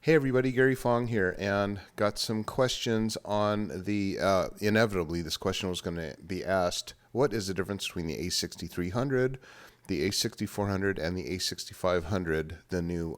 Hey everybody, Gary Fong here, and got some questions on the, inevitably this question was going to be asked, what is the difference between the a6300, the a6400, and the a6500, the new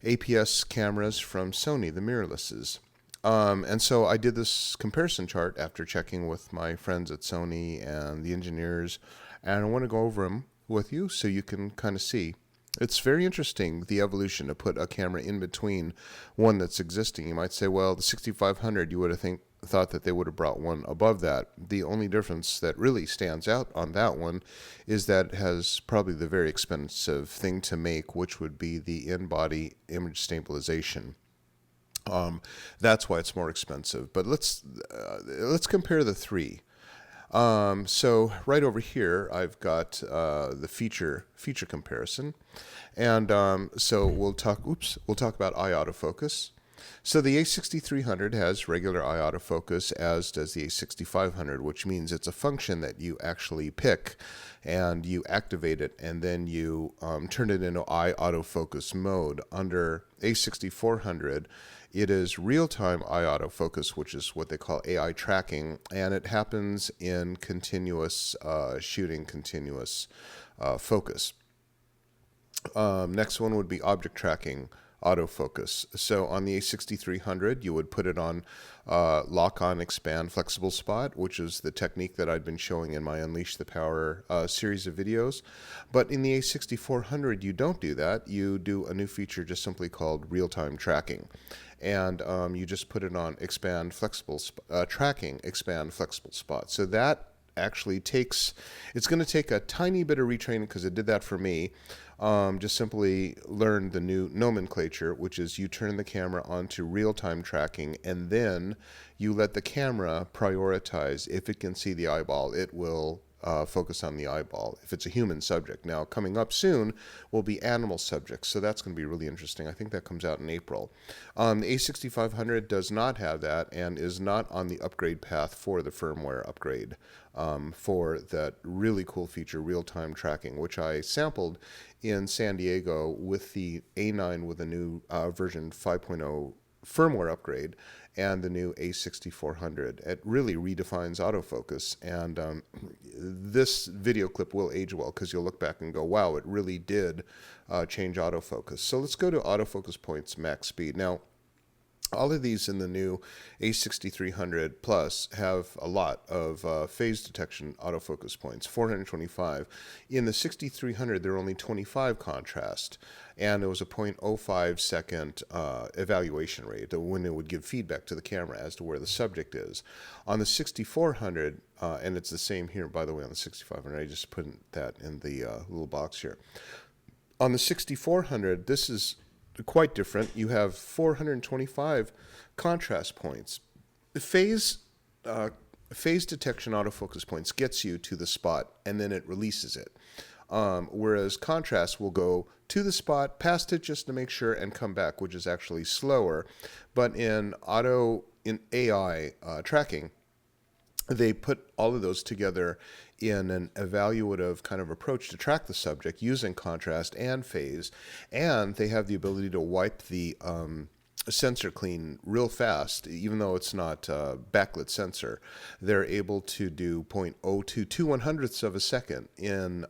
APS cameras from Sony, the mirrorlesses. And so I did this comparison chart after checking with my friends at Sony and the engineers, and I want to go over them with you so you can kind of see. It's very interesting, the evolution to put a camera in between one that's existing. You might say, well, the 6500, you would have thought that they would have brought one above that. The only difference that really stands out on that one is that it has probably the very expensive thing to make, which would be the in-body image stabilization. That's why it's more expensive. But let's compare the three. So right over here, I've got the feature comparison, and so we'll talk about eye autofocus. So the a6300 has regular eye autofocus, as does the a6500, which means it's a function that you actually pick and you activate it, and then you turn it into eye autofocus mode. Under a6400, it is real-time eye autofocus, which is what they call AI tracking, and it happens in continuous shooting, continuous focus. Next one would be object tracking autofocus. So on the a6300, you would put it on lock on, expand, flexible spot, which is the technique that I've been showing in my Unleash the Power series of videos. But in the a6400, you don't do that. You do a new feature just simply called real-time tracking. And you just put it on expand, flexible tracking, expand, flexible spot. So that actually it's going to take a tiny bit of retraining, because it did that for me. Just simply learn the new nomenclature, which is you turn the camera onto real-time tracking, and then you let the camera prioritize. If it can see the eyeball, it will focus on the eyeball if it's a human subject. Now, coming up soon will be animal subjects, so that's going to be really interesting. I think that comes out in April. The a6500 does not have that and is not on the upgrade path for the firmware upgrade for that really cool feature, real-time tracking, which I sampled in San Diego with the A9 with a new version 5.0 firmware upgrade and the new a6400. It really redefines autofocus, and this video clip will age well, because you'll look back and go, wow, it really did change autofocus. So let's go to autofocus points max speed. Now, all of these in the new a6300 Plus have a lot of phase detection autofocus points, 425. In the 6300, there are only 25 contrast, and it was a 0.05 second evaluation rate when it would give feedback to the camera as to where the subject is. On the 6400, and it's the same here, by the way, on the 6500, I just put that in the little box here. On the 6400, this is quite different. You have 425 contrast points. The phase detection autofocus points gets you to the spot, and then it releases it. Whereas contrast will go to the spot, past it just to make sure, and come back, which is actually slower. But in AI tracking, they put all of those together in an evaluative kind of approach to track the subject using contrast and phase, and they have the ability to wipe the sensor clean real fast. Even though it's not a backlit sensor, they're able to do 0.02 2/100ths of a second in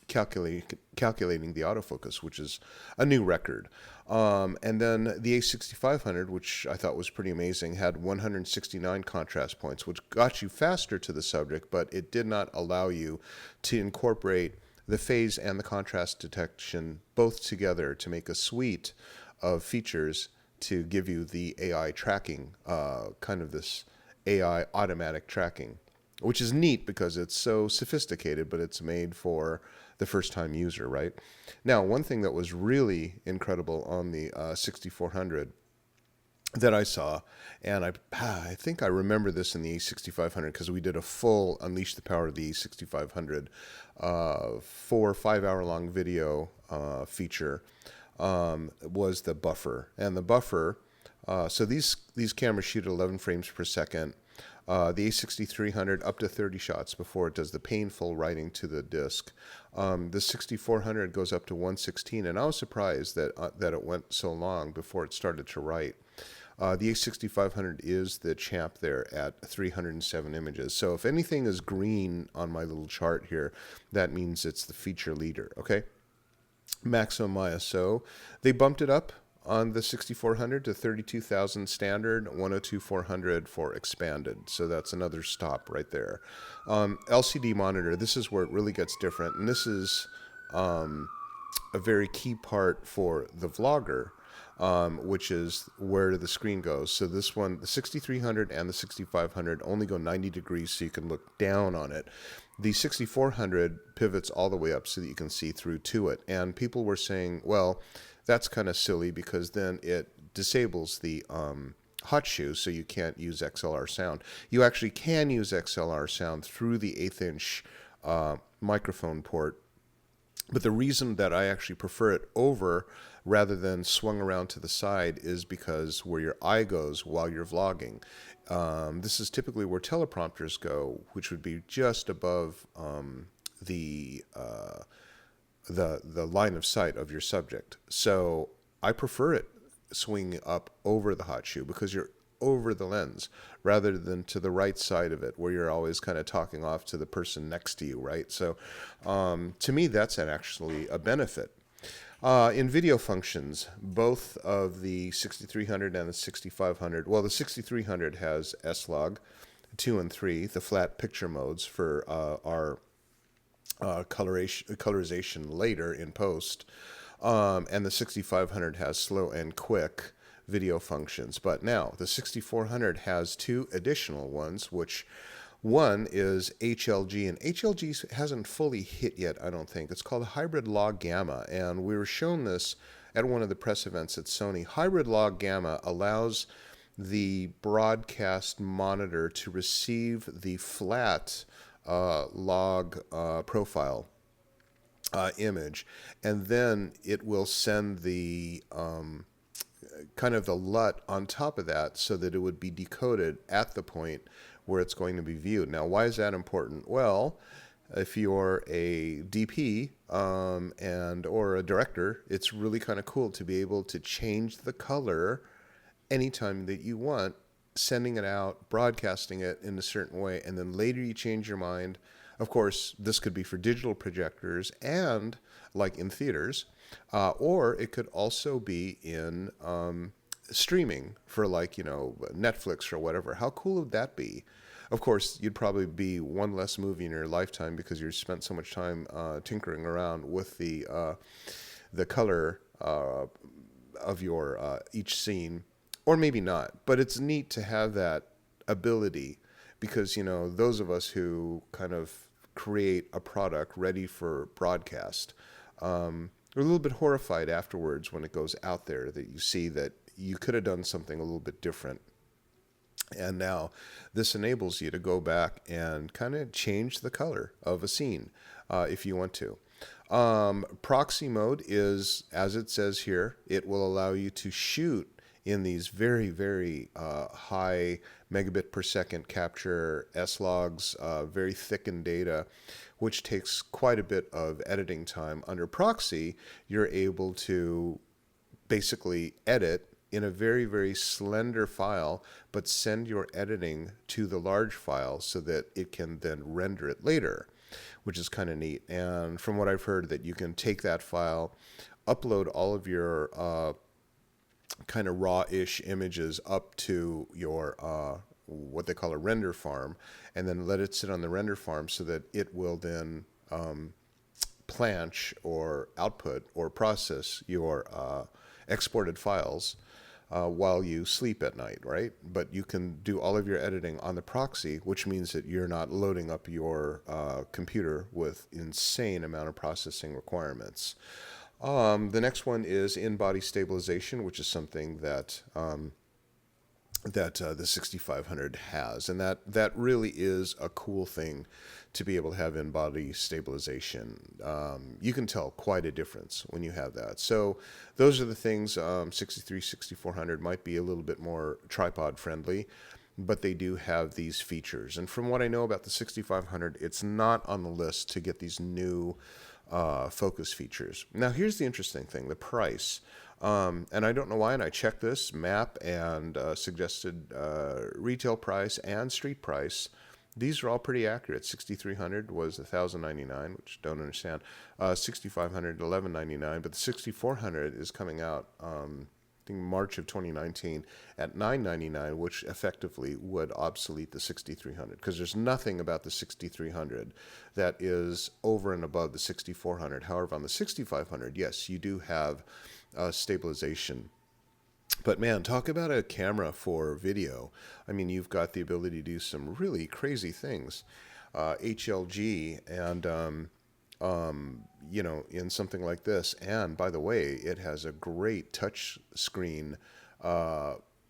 calculating the autofocus, which is a new record. And then the a6500, which I thought was pretty amazing, had 169 contrast points, which got you faster to the subject, but it did not allow you to incorporate the phase and the contrast detection both together to make a suite of features to give you the AI tracking, kind of this AI automatic tracking, which is neat because it's so sophisticated, but it's made for the first-time user, right? Now, one thing that was really incredible on the 6400 that I saw, and I think I remember this in the a6500 because we did a full Unleash the Power of the a6500 4 or 5 hour long video feature, was the buffer. And the buffer, so these cameras shoot at 11 frames per second. The a6300 up to 30 shots before it does the painful writing to the disc. The 6400 goes up to 116, and I was surprised that it went so long before it started to write. The a6500 is the champ there at 307 images. So if anything is green on my little chart here, that means it's the feature leader, okay? Maximum ISO. They bumped it up on the 6400 to 32,000 standard, 102,400 for expanded. So that's another stop right there. LCD monitor, this is where it really gets different. And this is a very key part for the vlogger, which is where the screen goes. So this one, the 6300 and the 6500 only go 90 degrees so you can look down on it. The 6400 pivots all the way up so that you can see through to it. And people were saying, well, that's kind of silly because then it disables the hot shoe, so you can't use XLR sound. You actually can use XLR sound through the 1/8 inch microphone port. But the reason that I actually prefer it over rather than swung around to the side is because where your eye goes while you're vlogging. This is typically where teleprompters go, which would be just above the line of sight of your subject. So I prefer it swinging up over the hot shoe because you're over the lens rather than to the right side of it where you're always kind of talking off to the person next to you, right? So to me, that's actually a benefit. In video functions, both of the 6300 and the 6500, well, the 6300 has S-Log 2 and 3, the flat picture modes for our colorization later in post, and the 6500 has slow and quick video functions. But now the 6400 has two additional ones, which one is HLG, and HLG hasn't fully hit yet, I don't think. It's called hybrid log gamma, and we were shown this at one of the press events at Sony. Hybrid log gamma allows the broadcast monitor to receive the flat log profile image, and then it will send the kind of the LUT on top of that so that it would be decoded at the point where it's going to be viewed. Now, why is that important? Well, if you're a DP or a director, it's really kind of cool to be able to change the color anytime that you want, sending it out, broadcasting it in a certain way, and then later you change your mind. Of course, this could be for digital projectors and like in theaters, or it could also be in streaming for like, Netflix or whatever. How cool would that be? Of course, you'd probably be one less movie in your lifetime because you spent so much time tinkering around with the color of your each scene, or maybe not. But it's neat to have that ability because, those of us who kind of create a product ready for broadcast, we're a little bit horrified afterwards when it goes out there that you see that you could have done something a little bit different. And now this enables you to go back and kind of change the color of a scene if you want to. Proxy mode is, as it says here, it will allow you to shoot in these very, very high megabit per second capture S-Logs, very thickened data, which takes quite a bit of editing time. Under proxy, you're able to basically edit in a very, very slender file, but send your editing to the large file so that it can then render it later, which is kind of neat. And from what I've heard, that you can take that file, upload all of your kind of raw-ish images up to your what they call a render farm, and then let it sit on the render farm so that it will then planch or output or process your exported files while you sleep at night, right? But you can do all of your editing on the proxy, which means that you're not loading up your computer with insane amount of processing requirements. The next one is in-body stabilization, which is something that the 6500 has, and that really is a cool thing to be able to have in-body stabilization. You can tell quite a difference when you have that. So those are the things. 6400 might be a little bit more tripod friendly. but they do have these features. And from what I know about the 6500, it's not on the list to get these new focus features. Now, here's the interesting thing, the price. And I don't know why, and I checked this map and suggested retail price and street price. These are all pretty accurate. 6300 was $1,099, which I don't understand. 6500, $1,199, but the 6400 is coming out I think March of 2019 at $999, which effectively would obsolete the 6300 because there's nothing about the 6300 that is over and above the 6400. However, on the 6500, yes, you do have stabilization. But man, talk about a camera for video. I mean, you've got the ability to do some really crazy things. HLG and you know, in something like this. And by the way, it has a great touch screen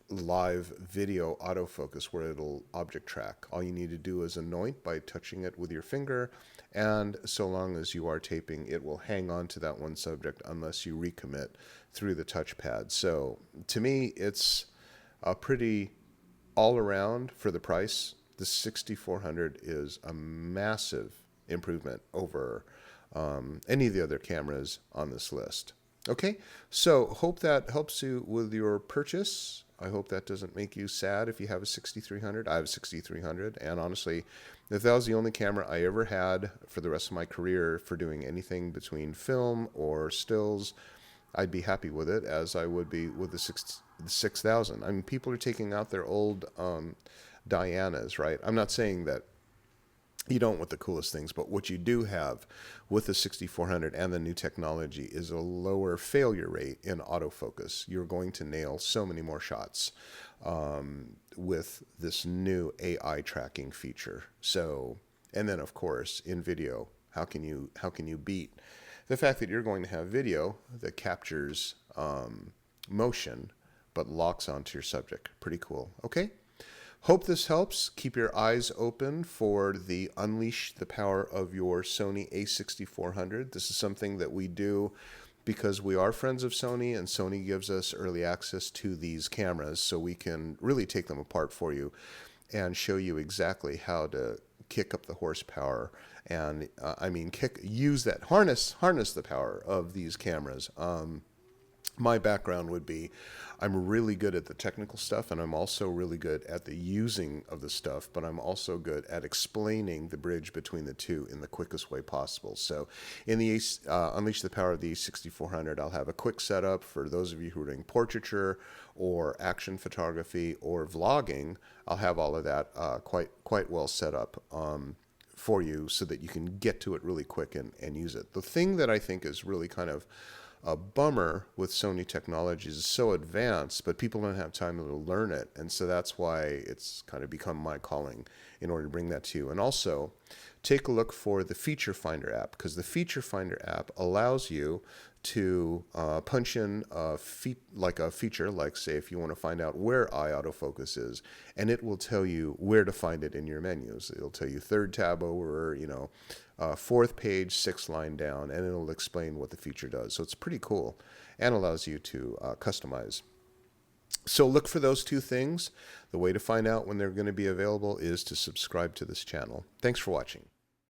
live video autofocus where it'll object track. All you need to do is anoint by touching it with your finger, and so long as you are taping, it will hang on to that one subject unless you recommit through the touchpad. So to me, it's a pretty all around for the price. The 6400 is a massive improvement over any of the other cameras on this list. Okay, so hope that helps you with your purchase. I hope that doesn't make you sad if you have a 6300. I have a 6300, and honestly, if that was the only camera I ever had for the rest of my career for doing anything between film or stills, I'd be happy with it, as I would be with the 6000. I mean, people are taking out their old Dianas, right? I'm not saying that you don't want the coolest things, but what you do have with the 6400 and the new technology is a lower failure rate in autofocus. You're going to nail so many more shots with this new AI tracking feature. So, and then of course in video, how can you beat the fact that you're going to have video that captures motion but locks onto your subject? Pretty cool. Okay. Hope this helps. Keep your eyes open for the Unleash the Power of Your Sony a6400. This is something that we do because we are friends of Sony, and Sony gives us early access to these cameras so we can really take them apart for you and show you exactly how to kick up the horsepower and use that harness the power of these cameras. My background would be I'm really good at the technical stuff, and I'm also really good at the using of the stuff, but I'm also good at explaining the bridge between the two in the quickest way possible. So in the Unleash the Power of the a6400, I'll have a quick setup for those of you who are doing portraiture or action photography or vlogging. I'll have all of that quite well set up for you so that you can get to it really quick and use it. The thing that I think is really kind of a bummer with Sony technologies is so advanced, but people don't have time to learn it. And so that's why it's kind of become my calling in order to bring that to you. And also take a look for the Feature Finder app, because the Feature Finder app allows you to punch in a feature, like say if you want to find out where eye autofocus is, and it will tell you where to find it in your menus. It'll tell you third tab over, fourth page, sixth line down, and it'll explain what the feature does. So it's pretty cool and allows you to customize. So look for those two things. The way to find out when they're going to be available is to subscribe to this channel. Thanks for watching.